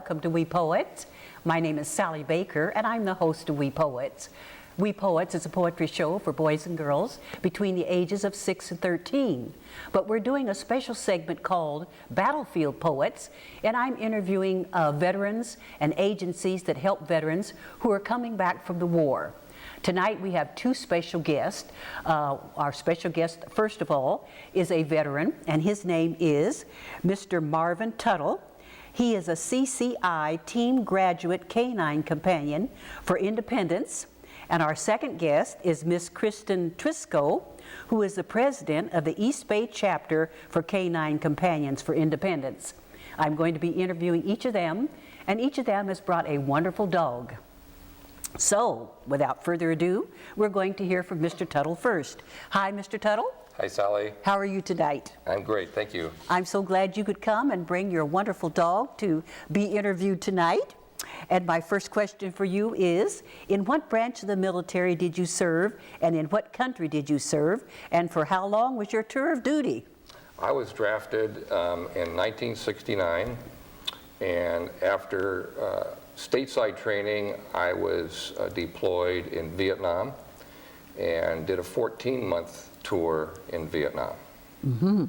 welcome to We Poets. My name is Sally Baker, and I'm the host of We Poets. We Poets is a poetry show for boys and girls between the ages of 6 and 13. But we're doing a special segment called Battlefield Poets, and I'm interviewing veterans and agencies that help veterans who are coming back from the war. Tonight we have two special guests. Our special guest, first of all, is a veteran, and his name is Mr. Marvin Tuttle. He is a CCI Team Graduate Canine Companion for Independence. And our second guest is Miss Kristen Trisko, who is the president of the East Bay chapter for Canine Companions for Independence. I'm going to be interviewing each of them, and each of them has brought a wonderful dog. So, without further ado, we're going to hear from Mr. Tuttle first. Hi, Mr. Tuttle. Hi, Sally. How are you tonight? I'm great, thank you. I'm so glad you could come and bring your wonderful dog to be interviewed tonight. And my first question for you is, in what branch of the military did you serve, and in what country did you serve, and for how long was your tour of duty? I was drafted in 1969, and after stateside training, I was deployed in Vietnam and did a 14-month tour in Vietnam. Mm-hmm.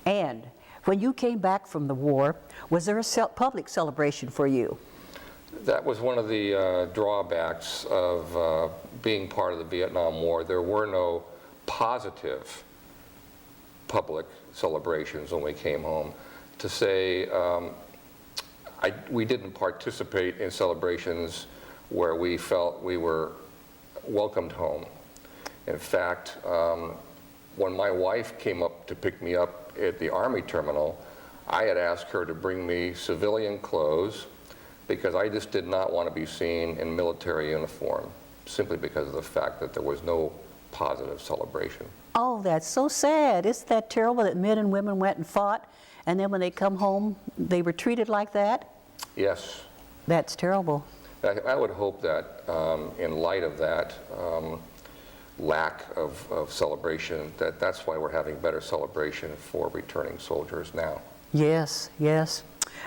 And when you came back from the war, was there a public celebration for you? That was one of the drawbacks of being part of the Vietnam War. There were no positive public celebrations when we came home. To say we didn't participate in celebrations where we felt we were welcomed home. In fact, when my wife came up to pick me up at the Army terminal, I had asked her to bring me civilian clothes because I just did not want to be seen in military uniform, simply because of the fact that there was no positive celebration. Oh, that's so sad. Isn't that terrible that men and women went and fought, and then when they come home, they were treated like that? Yes. That's terrible. I would hope that in light of that lack of celebration, that's why we're having better celebration for returning soldiers now. Yes, yes.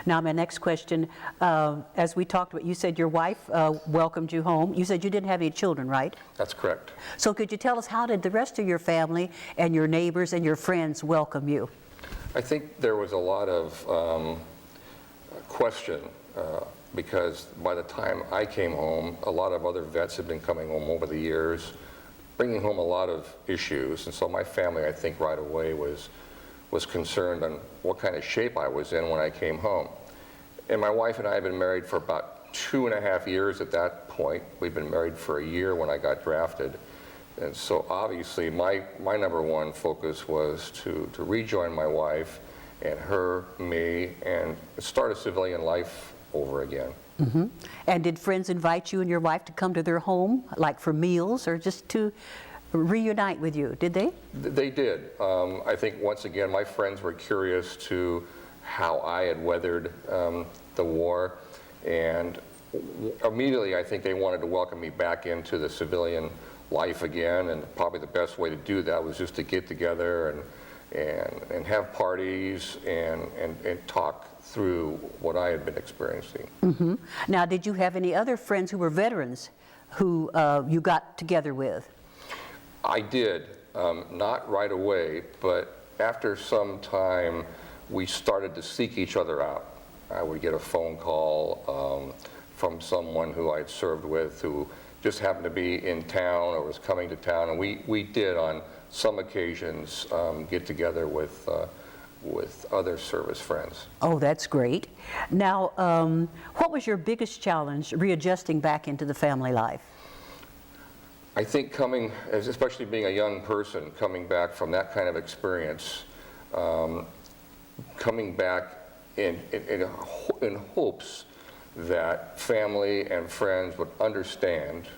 Now my next question, as we talked about, you said your wife welcomed you home. You said you didn't have any children, right? That's correct. So could you tell us, how did the rest of your family and your neighbors and your friends welcome you? I think there was a lot of question because by the time I came home, a lot of other vets had been coming home over the years, bringing home a lot of issues. And so my family, I think, right away was concerned on what kind of shape I was in when I came home. And my wife and I had been married for about 2.5 years at that point. We'd been married for a year when I got drafted. And so obviously my number one focus was to rejoin my wife and her, me, and start a civilian life over again. Mm-hmm. And did friends invite you and your wife to come to their home, like for meals, or just to reunite with you? Did they? They did. I think once again my friends were curious to how I had weathered the war, and immediately I think they wanted to welcome me back into the civilian life again, and probably the best way to do that was just to get together and have parties and talk through what I had been experiencing. Mm-hmm. Now, did you have any other friends who were veterans who you got together with? I did, not right away, but after some time we started to seek each other out. I would get a phone call from someone who I'd served with who just happened to be in town or was coming to town, and we did on some occasions get together with other service friends. Oh, that's great. Now, what was your biggest challenge readjusting back into the family life? I think especially being a young person, coming back from that kind of experience, coming back in hopes that family and friends would understand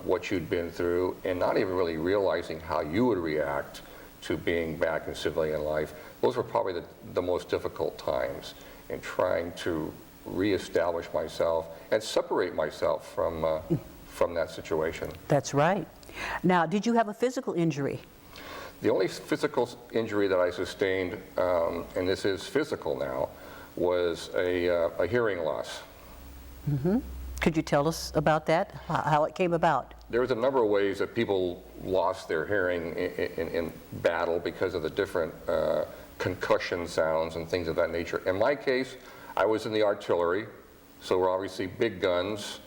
what you'd been through, and not even really realizing how you would react to being back in civilian life. Those were probably the most difficult times in trying to reestablish myself and separate myself from that situation. That's right. Now, did you have a physical injury? The only physical injury that I sustained, and this is physical now, was a hearing loss. Could you tell us about that, how it came about? There was a number of ways that people lost their hearing in battle because of the different concussion sounds and things of that nature. In my case, I was in the artillery, so we're obviously big guns.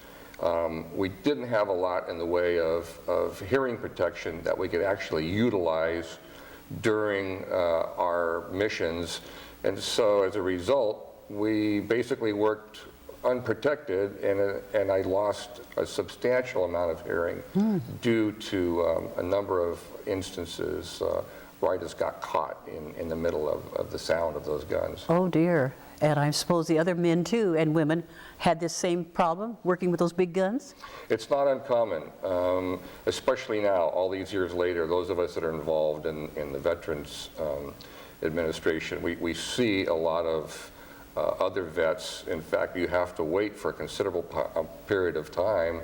We didn't have a lot in the way of hearing protection that we could actually utilize during our missions. And so as a result, we basically worked unprotected, and I lost a substantial amount of hearing due to a number of instances where I just got caught in the middle of the sound of those guns. Oh dear. And I suppose the other men too, and women, had this same problem working with those big guns? It's not uncommon, especially now, all these years later, those of us that are involved in the Veterans Administration, we see a lot of other vets. In fact, you have to wait for a considerable period of time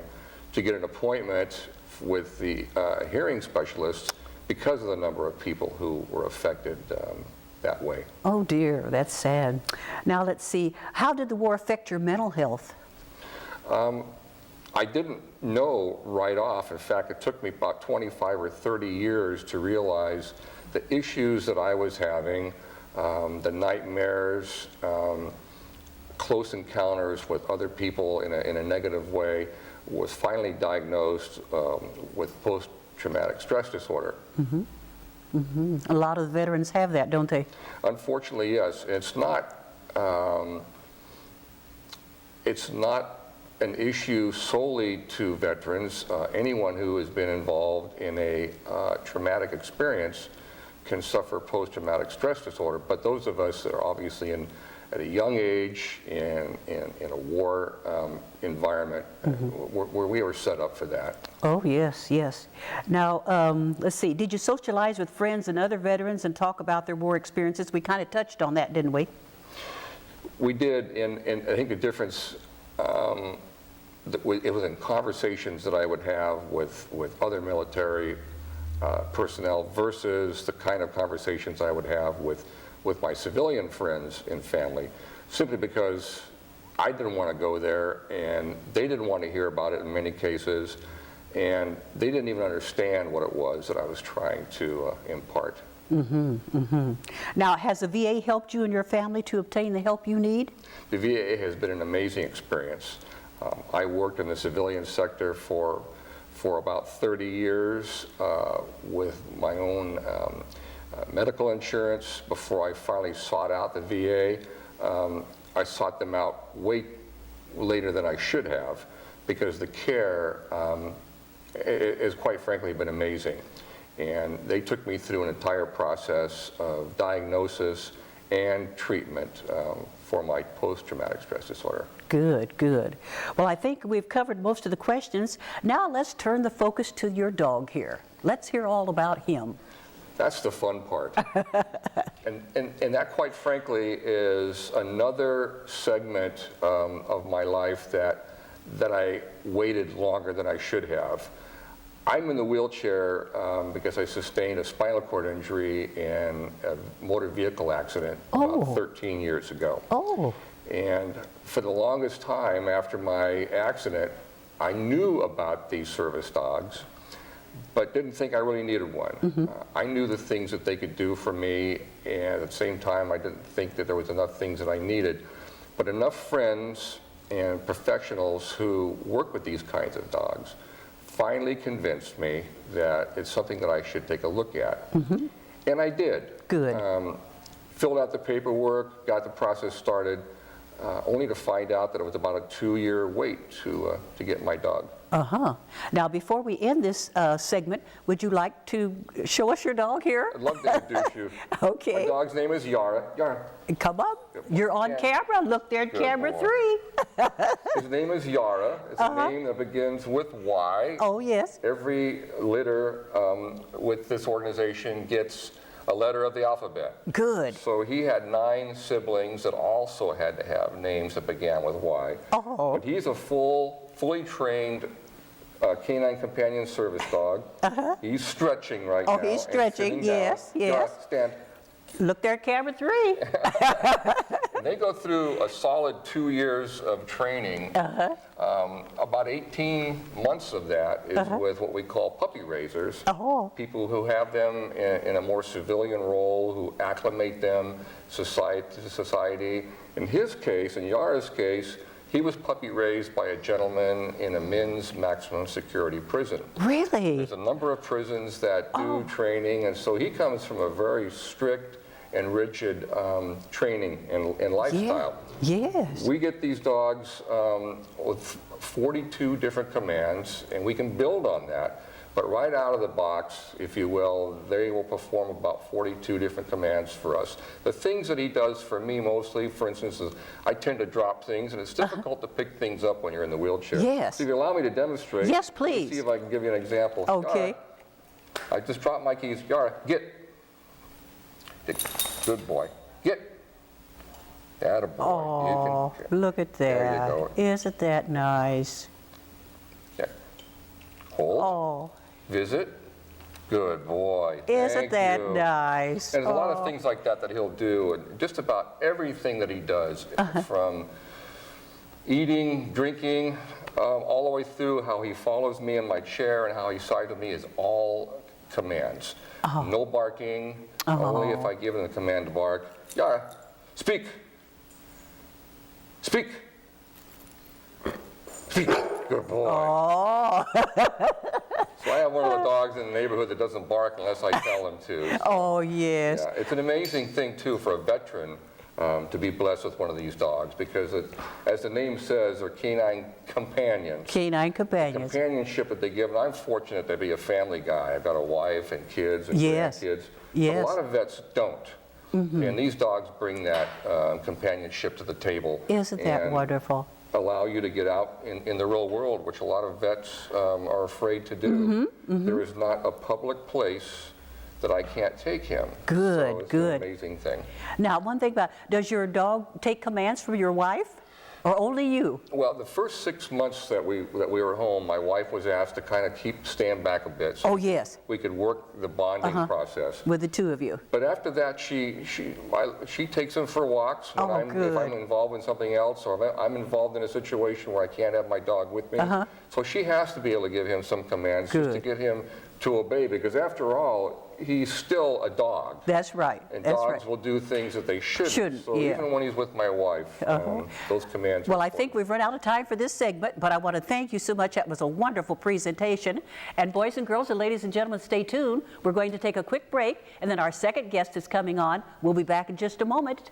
to get an appointment with the hearing specialist because of the number of people who were affected that way. Oh dear, that's sad. Now let's see, how did the war affect your mental health? I didn't know right off. In fact, it took me about 25 or 30 years to realize the issues that I was having, the nightmares, close encounters with other people in a negative way. Was finally diagnosed with post-traumatic stress disorder. A lot of veterans have that, don't they? Unfortunately, yes. It's not an issue solely to veterans. Anyone who has been involved in a traumatic experience can suffer post-traumatic stress disorder. But those of us that are obviously at a young age in a war environment, where we were set up for that. Oh yes, yes. Now let's see, did you socialize with friends and other veterans and talk about their war experiences? We kind of touched on that, didn't we? We did, and I think the difference, it was in conversations that I would have with other military personnel versus the kind of conversations I would have with my civilian friends and family, simply because I didn't want to go there and they didn't want to hear about it in many cases, and they didn't even understand what it was that I was trying to impart. Now, has the VA helped you and your family to obtain the help you need? The VA has been an amazing experience. I worked in the civilian sector for about 30 years with my own medical insurance before I finally sought out the VA. I sought them out way later than I should have because the care has quite frankly been amazing. And they took me through an entire process of diagnosis and treatment for my post-traumatic stress disorder. Good, good. Well, I think we've covered most of the questions. Now let's turn the focus to your dog here. Let's hear all about him. That's the fun part. and that, quite frankly, is another segment of my life that I waited longer than I should have. I'm in the wheelchair because I sustained a spinal cord injury in a motor vehicle accident about 13 years ago. Oh. And for the longest time after my accident, I knew about these service dogs, but didn't think I really needed one. I knew the things that they could do for me, and at the same time, I didn't think that there was enough things that I needed. But enough friends and professionals who work with these kinds of dogs finally convinced me that it's something that I should take a look at. And I did. Good. Filled out the paperwork, got the process started, only to find out that it was about a 2-year wait to get my dog. Now, before we end this segment, would you like to show us your dog here? I'd love to introduce you. Okay. My dog's name is Yara. Yara. Come on. You're on camera. Look there at Good camera boy. 3. His name is Yara. It's a name that begins with Y. Oh, yes. Every litter with this organization gets a letter of the alphabet. Good. So he had 9 siblings that also had to have names that began with Y. Oh. But he's a fully trained Canine Companions service dog. He's stretching right now. Oh, he's stretching, and sitting yes, down. yes. Yara, stand. Look there at camera 3. And they go through a solid 2 years of training. About 18 months of that is with what we call puppy raisers, people who have them in a more civilian role, who acclimate them to society. In his case, in Yara's case, he was puppy raised by a gentleman in a men's maximum security prison. Really? There's a number of prisons that do training, and so he comes from a very strict and rigid training and lifestyle. Yes. We get these dogs with 42 different commands, and we can build on that. But right out of the box, if you will, they will perform about 42 different commands for us. The things that he does for me mostly, for instance, is I tend to drop things, and it's difficult to pick things up when you're in the wheelchair. Yes. So if you allow me to demonstrate. Yes, please. Let's see if I can give you an example. Okay. Yara, I just dropped my keys. Yara, get. Good boy. Get. Attaboy. Oh, look at There you that. go. Isn't that nice? Okay. Hold. Oh, Visit. Good boy. isn't Thank that you. nice? And there's a lot of things like that that he'll do, and just about everything that he does, from eating, drinking, all the way through how he follows me in my chair and how he sides with me is all commands. No barking, only if I give him the command to bark. Yara, speak. Speak. Speak. Good boy. Oh, So I have one of the dogs in the neighborhood that doesn't bark unless I tell him to. oh yes. Yeah, it's an amazing thing, too, for a veteran to be blessed with one of these dogs because, as the name says, they're canine companions. Canine Companions. Companionship that they give, and I'm fortunate to be a family guy. I've got a wife and kids and Yes. grandkids. Yes. But a lot of vets don't. And these dogs bring that companionship to the table. Isn't that and wonderful? allow you to get out in the real world, which a lot of vets are afraid to do. There is not a public place that I can't take him. Good, so it's good. an amazing thing. Now, one thing about, does your dog take commands from your wife, or only you? Well, the first 6 months that we were home, my wife was asked to kind of stand back a bit so Oh, yes, we could work the bonding process. with the two of you. But after that, she takes him for walks when Oh, if good. I'm involved in something else, or if I'm involved in a situation where I can't have my dog with me. So she has to be able to give him some commands just to Good. get him to obey, because after all, he's still a dog. That's right, And that's dogs right. will do things that they shouldn't. Shouldn't, So yeah. even when he's with my wife, those commands are Well, I important. think we've run out of time for this segment, but I want to thank you so much. That was a wonderful presentation. And boys and girls and ladies and gentlemen, stay tuned. We're going to take a quick break, and then our second guest is coming on. We'll be back in just a moment.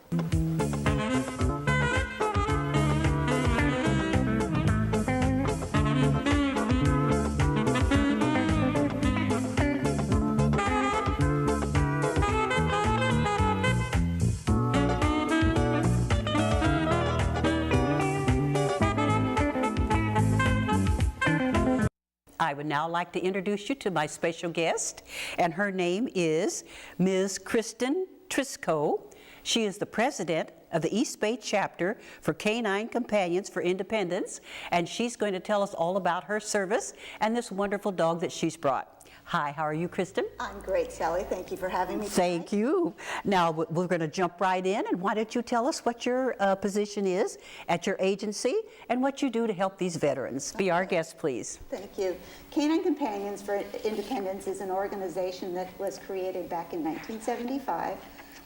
I would now like to introduce you to my special guest, and her name is Ms. Kristen Trisko. She is the president of the East Bay chapter for Canine Companions for Independence, and she's going to tell us all about her service and this wonderful dog that she's brought. Hi, how are you, Kristen? I'm great, Sally. Thank you for having me Thank you. Now, we're going to jump right in, and why don't you tell us what your position is at your agency and what you do to help these veterans. Be our guest, please. Thank you. Canine Companions for Independence is an organization that was created back in 1975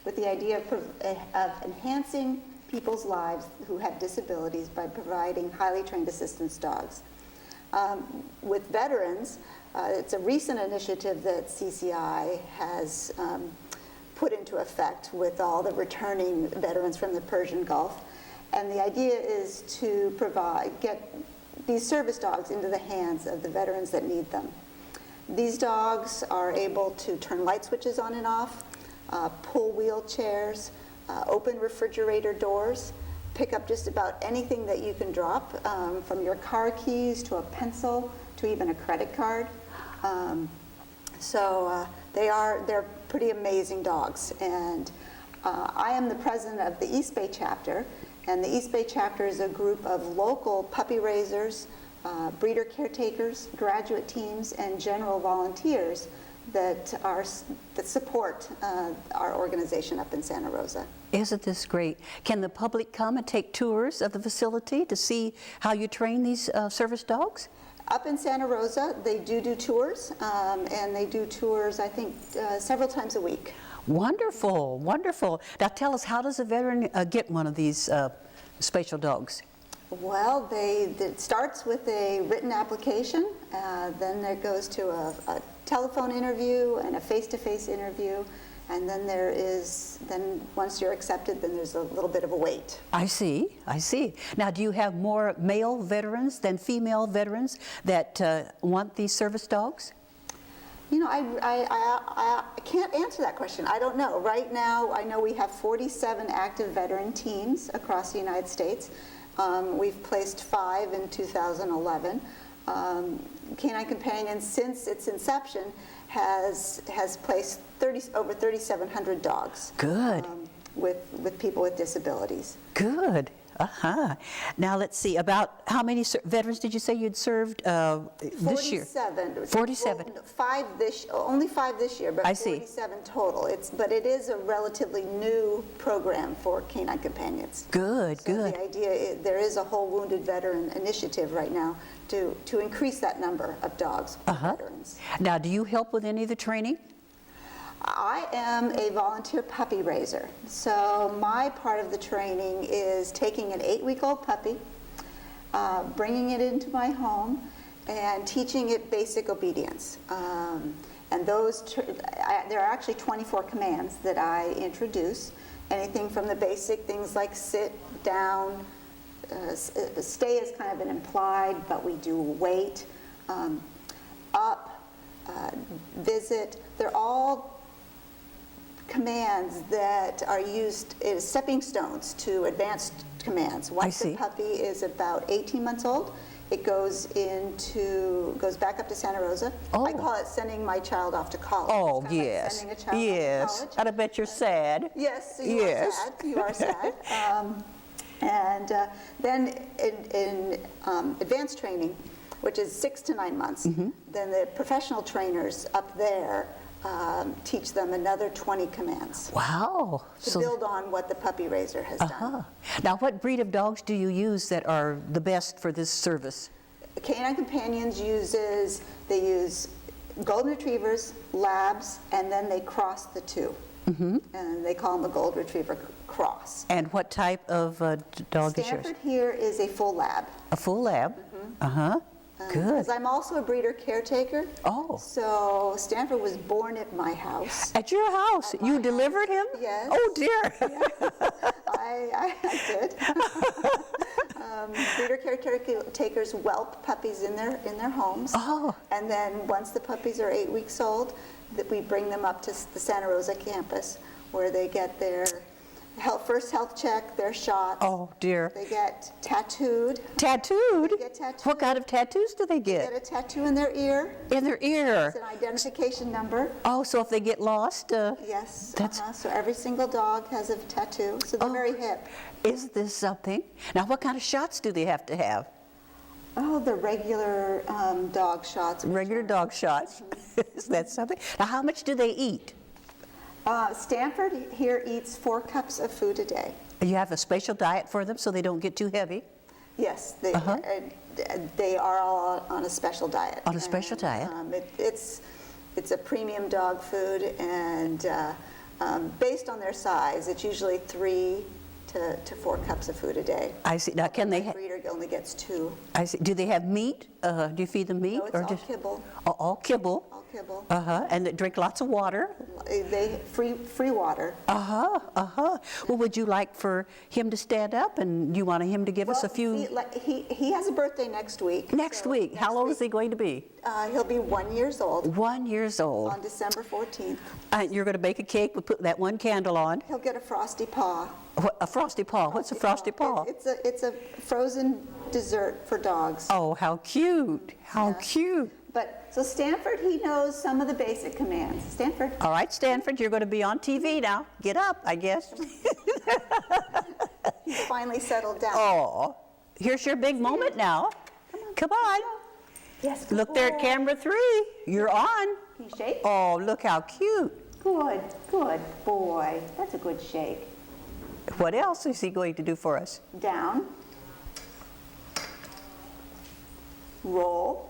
with the idea of enhancing people's lives who have disabilities by providing highly trained assistance dogs. With veterans, it's a recent initiative that CCI has put into effect with all the returning veterans from the Persian Gulf. And the idea is to get these service dogs into the hands of the veterans that need them. These dogs are able to turn light switches on and off, pull wheelchairs, open refrigerator doors, pick up just about anything that you can drop, from your car keys to a pencil to even a credit card. They're pretty amazing dogs. And I am the president of the East Bay chapter, and the East Bay chapter is a group of local puppy raisers, breeder caretakers, graduate teams, and general volunteers that support our organization up in Santa Rosa. Isn't this great? Can the public come and take tours of the facility to see how you train these service dogs? Up in Santa Rosa, they do tours, and they do tours, I think, several times a week. Wonderful, wonderful. Now tell us, how does a veteran get one of these special dogs? Well, it starts with a written application, then it goes to a telephone interview and a face-to-face interview, and then once you're accepted, then there's a little bit of a wait. I see, I see. Now, do you have more male veterans than female veterans that want these service dogs? You know, I can't answer that question. I don't know. Right now, I know we have 47 active veteran teams across the United States. We've placed 5 in 2011. Canine Companions, since its inception, has placed over 3,700 dogs. Good. With people with disabilities. Good. Uh-huh. Now let's see, about how many veterans did you say you'd served this year? 47. 47. Well, only 5 this year, but I see. 47 total. But it is a relatively new program for Canine Companions. Good, So good. the idea, there is a whole wounded veteran initiative right now to increase that number of dogs for veterans. Now, do you help with any of the training? I am a volunteer puppy raiser. So my part of the training is taking an 8-week-old puppy, bringing it into my home, and teaching it basic obedience. And there are actually 24 commands that I introduce. Anything from the basic things like sit, down, stay is kind of an implied, but we do wait, up, visit. They're all commands that are used as stepping stones to advanced commands. Once see. the puppy is about 18 months old, it goes back up to Santa Rosa. Oh. I call it sending my child off to college. Oh, It's kinda like yes. sending a child Yes. off to college. I bet you're sad. Yes, Yes. you are sad. And then in advanced training, which is 6 to 9 months, then the professional trainers up there teach them another 20 commands Wow. to build on what the puppy raiser has done. Now, what breed of dogs do you use that are the best for this service? Canine Companions use golden retrievers, labs, and then they cross the two. And they call them the Gold Retriever cross. And what type of dog is yours? Stanford here is a full lab. A full lab? Good. Because I'm also a breeder caretaker. Oh. So Stanford was born at my house. At your house? At my You house. delivered him? Yes. Oh, dear. I did. Breeder caretakers whelp puppies in their homes. Oh. And then once the puppies are 8 weeks old, we bring them up to the Santa Rosa campus where they get their first health check, their shots. Oh, dear. They get tattooed. Tattooed? They get tattooed. What kind of tattoos do they They get? get a tattoo in their ear. In their ear? It's an identification number. Oh, so if they get lost, Yes. That's- So every single dog has a tattoo. So they're very hip. is this something? Now, what kind of shots do they have to have? Oh, the regular dog shots. Regular dog shots. Is that something? Now, how much do they eat? Stanford here eats 4 cups of food a day. You have a special diet for them so they don't get too heavy? Yes, they are all on a special diet. On a special diet? It's a premium dog food, and based on their size, it's usually 3 to 4 cups of food a day. I see. Now, can they? My breeder only gets 2. I see. Do they have meat? Do you feed them meat? No, it's all kibble. Oh, all kibble. All kibble. And they drink lots of water. They free water. Well, would you like for him to stand up, and you want him to give us a few? He has a birthday next week. Next week. How old is he going to be? He'll be 1 year old 1 year old. on December 14th. You're going to bake a cake. We'll put that one candle on. He'll get a frosty paw. A frosty paw. What's a frosty paw? It's a frozen dessert for dogs. Oh, how cute. How cute. So Stanford, he knows some of the basic commands. Stanford. All right, Stanford, you're going to be on TV now. Get up, I guess. He's finally settled down. Oh, here's your big moment now. Come on. Yes. good Look there at boy. camera 3. You're on. He shakes? Oh, look how cute. Good, good boy. That's a good shake. What else is he going to do for us? Down. Roll.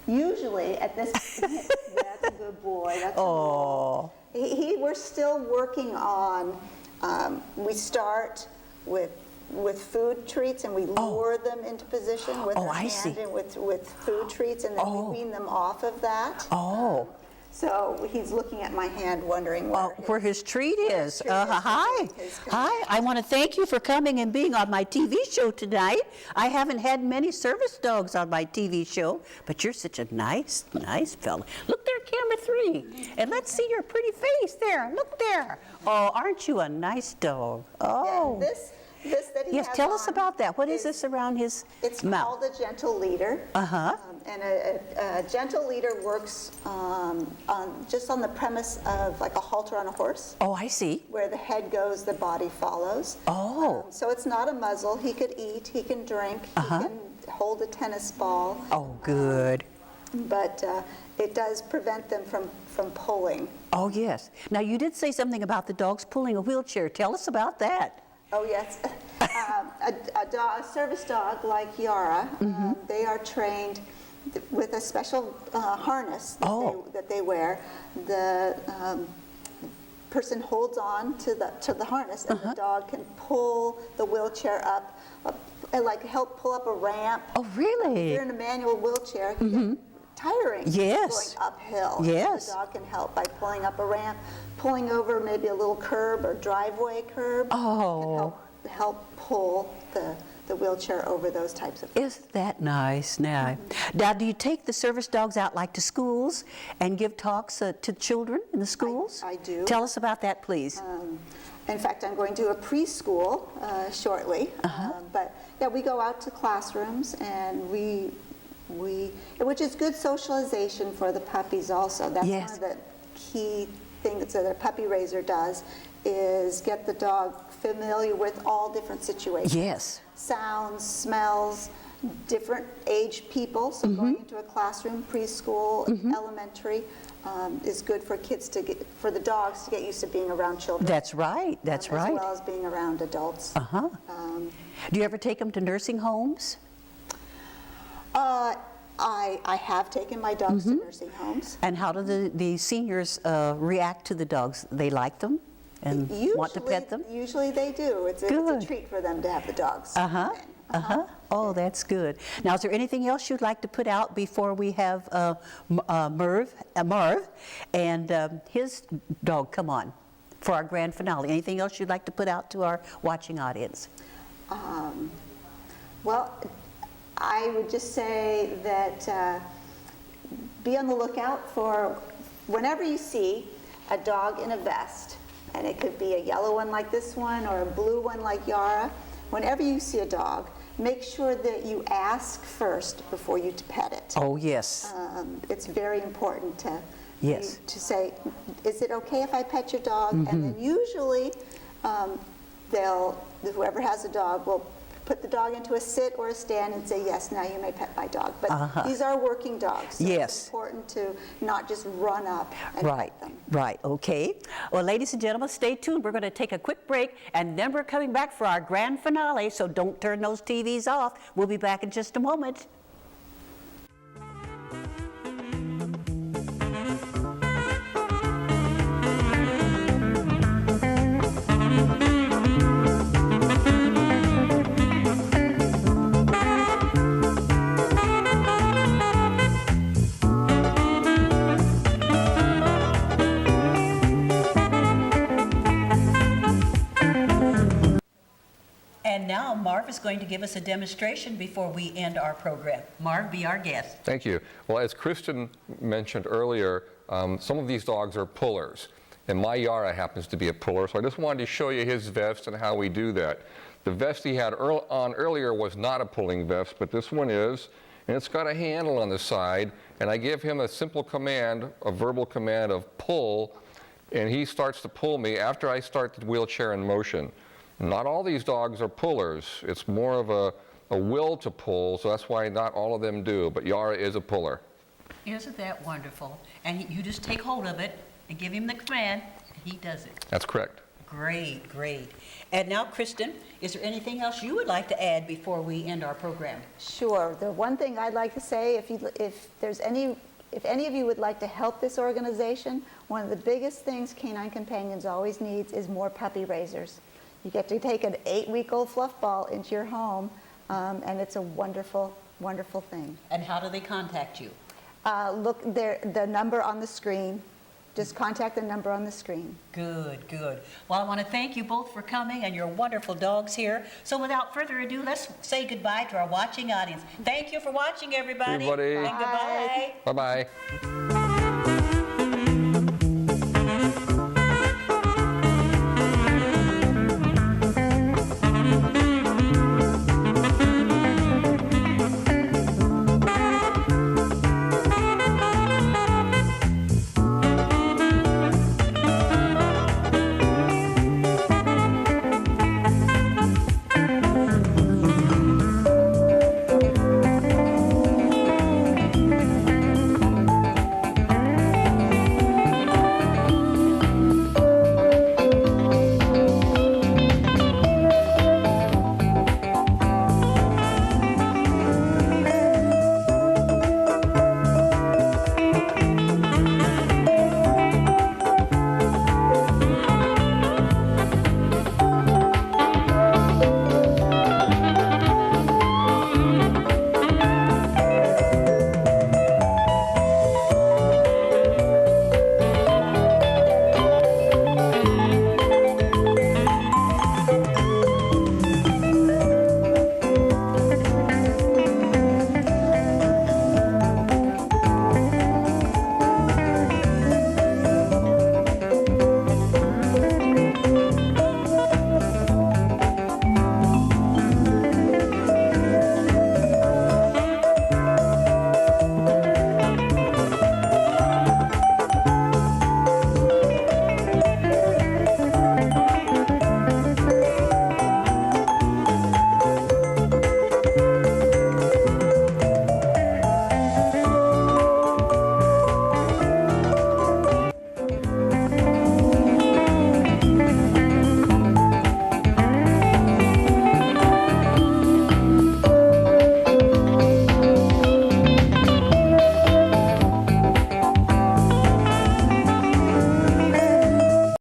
Usually at this, that's a good boy. That's a roll. We're still working on, we start with food treats and we lure them into position with our hand and with food treats, and then we wean them off of that. So he's looking at my hand wondering where his treat is. Hi. Hi. I want to thank you for coming and being on my TV show tonight. I haven't had many service dogs on my TV show, but you're such a nice fella. Look there, camera 3. And let's see your pretty face there. Look there. Oh, aren't you a nice dog? Oh. And this that he has tell us on about that. What is this around his It's mouth? called a gentle leader. And a gentle leader works just on the premise of like a halter on a horse. Oh, I see. Where the head goes, the body follows. So it's not a muzzle. He could eat, he can drink, he can hold a tennis ball. Oh, good. But it does prevent them from pulling. Oh, yes. Now, you did say something about the dogs pulling a wheelchair. Tell us about that. Oh, yes. A service dog like Yara, they are trained with a special harness that they wear. The person holds on to the harness, and the dog can pull the wheelchair up, and like help pull up a ramp. Oh, really? If you're in a manual wheelchair, it can get tiring. Yes. Going uphill. Yes. So the dog can help by pulling up a ramp, pulling over maybe a little curb or driveway curb. Oh. Can help pull the wheelchair over those types of things. Isn't that nice? Now, do you take the service dogs out like to schools and give talks to children in the schools? I do. Tell us about that, please. In fact, I'm going to a preschool shortly. But yeah, we go out to classrooms and which is good socialization for the puppies also. That's one of the key things that a puppy raiser does, is get the dog familiar with all different situations. Yes. Sounds, smells, different age people. So going into a classroom, preschool, elementary, is good for kids for the dogs to get used to being around children. That's right. That's right. As well as being around adults. Do you ever take them to nursing homes? I have taken my dogs to nursing homes. And how do the seniors react to the dogs? They like them and want to pet them? Usually they do. It's a treat for them to have the dogs. Oh, that's good. Now, is there anything else you'd like to put out before we have Marv and his dog come on for our grand finale? Anything else you'd like to put out to our watching audience? Well, I would just say that be on the lookout for whenever you see a dog in a vest, and it could be a yellow one like this one or a blue one like Yara. Whenever you see a dog, make sure that you ask first before you pet it. Oh, yes. It's very important to say, is it okay if I pet your dog? And then usually whoever has a dog will put the dog into a sit or a stand and say, yes, now you may pet my dog. But these are working dogs, so it's important to not just run up and pet them. Right, okay. Well, ladies and gentlemen, stay tuned. We're going to take a quick break, and then we're coming back for our grand finale, so don't turn those TVs off. We'll be back in just a moment. And now Marv is going to give us a demonstration before we end our program. Marv, be our guest. Thank you. Well, as Kristen mentioned earlier, some of these dogs are pullers, and my Yara happens to be a puller, so I just wanted to show you his vest and how we do that. The vest he had on earlier was not a pulling vest, but this one is, and it's got a handle on the side, and I give him a simple command, a verbal command of pull, and he starts to pull me after I start the wheelchair in motion. Not all these dogs are pullers. It's more of a will to pull, so that's why not all of them do, but Yara is a puller. Isn't that wonderful? And you just take hold of it and give him the command, and he does it. That's correct. Great, great. And now, Kristen, is there anything else you would like to add before we end our program? Sure. The one thing I'd like to say, if any of you would like to help this organization, one of the biggest things Canine Companions always needs is more puppy raisers. You get to take an 8-week-old fluff ball into your home, and it's a wonderful, wonderful thing. And how do they contact you? Look there, the number on the screen. Just contact the number on the screen. Good, good. Well, I want to thank you both for coming and your wonderful dogs here. So without further ado, let's say goodbye to our watching audience. Thank you for watching, everybody. Everybody. And goodbye. Bye-bye.